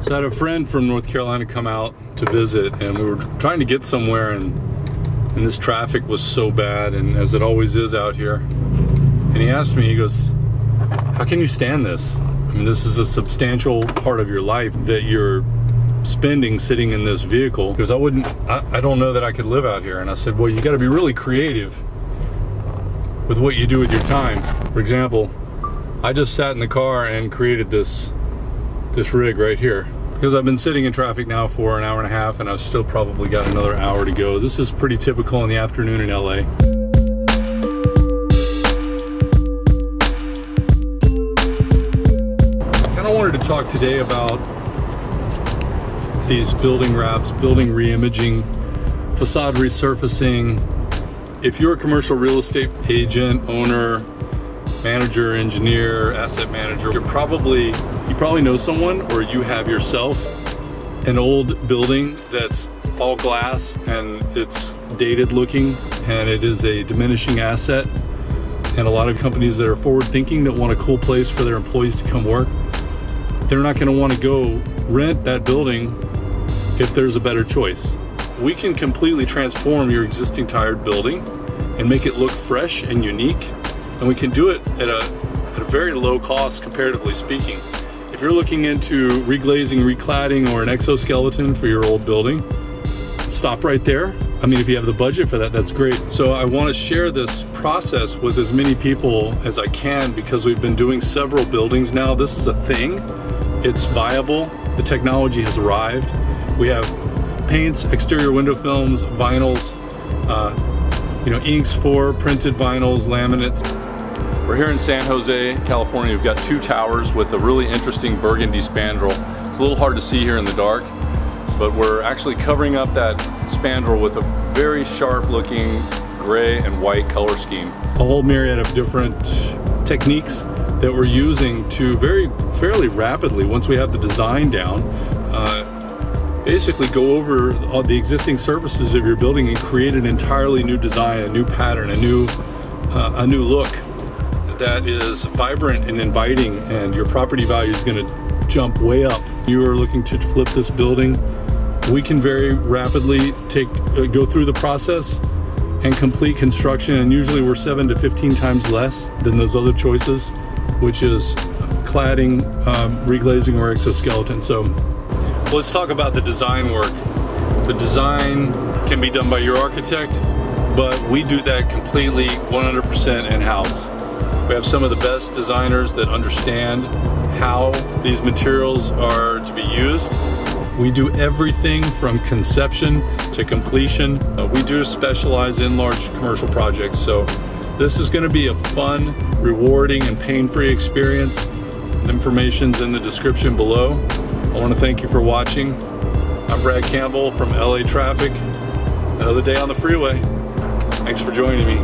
So I had a friend from North Carolina come out to visit, and we were trying to get somewhere, and this traffic was so bad, and as it always is out here. And he asked me, he goes, how can you stand this? I mean, this is a substantial part of your life that you're spending sitting in this vehicle. Because I don't know that I could live out here. And I said, well, you got to be really creative with what you do with your time. For example, I just sat in the car and created this rig right here, because I've been sitting in traffic now for an hour and a half, and I've still probably got another hour to go. This is pretty typical in the afternoon in LA. I wanted to talk today about these building wraps, building re-imaging, facade resurfacing. If you're a commercial real estate agent, owner, manager, engineer, asset manager, you probably know someone, or you have yourself an old building that's all glass and it's dated looking, and it is a diminishing asset. And a lot of companies that are forward thinking, that want a cool place for their employees to come work, they're not going to want to go rent that building if there's a better choice. We can completely transform your existing tired building and make it look fresh and unique, and we can do it at a very low cost, comparatively speaking. If you're looking into reglazing, recladding, or an exoskeleton for your old building, stop right there. I mean, if you have the budget for that, that's great. So I want to share this process with as many people as I can, because we've been doing several buildings now. This is a thing. It's viable. The technology has arrived. We have paints, exterior window films, vinyls, inks for printed vinyls, laminates. We're here in San Jose, California. We've got two towers with a really interesting burgundy spandrel. It's a little hard to see here in the dark, but we're actually covering up that spandrel with a very sharp looking gray and white color scheme. A whole myriad of different techniques that we're using to fairly rapidly, once we have the design down, basically go over all the existing surfaces of your building and create an entirely new design, a new pattern, a new look that is vibrant and inviting, and your property value is going to jump way up. You are looking to flip this building, we can very rapidly go through the process and complete construction, and usually we're 7 to 15 times less than those other choices, which is cladding, reglazing, or exoskeleton. So let's talk about the design work. The design can be done by your architect, but we do that completely 100% in-house. We have some of the best designers that understand how these materials are to be used. We do everything from conception to completion. We do specialize in large commercial projects, so this is going to be a fun, rewarding, and pain-free experience. Information's in the description below. I want to thank you for watching. I'm Brad Campbell from LA Traffic. Another day on the freeway. Thanks for joining me.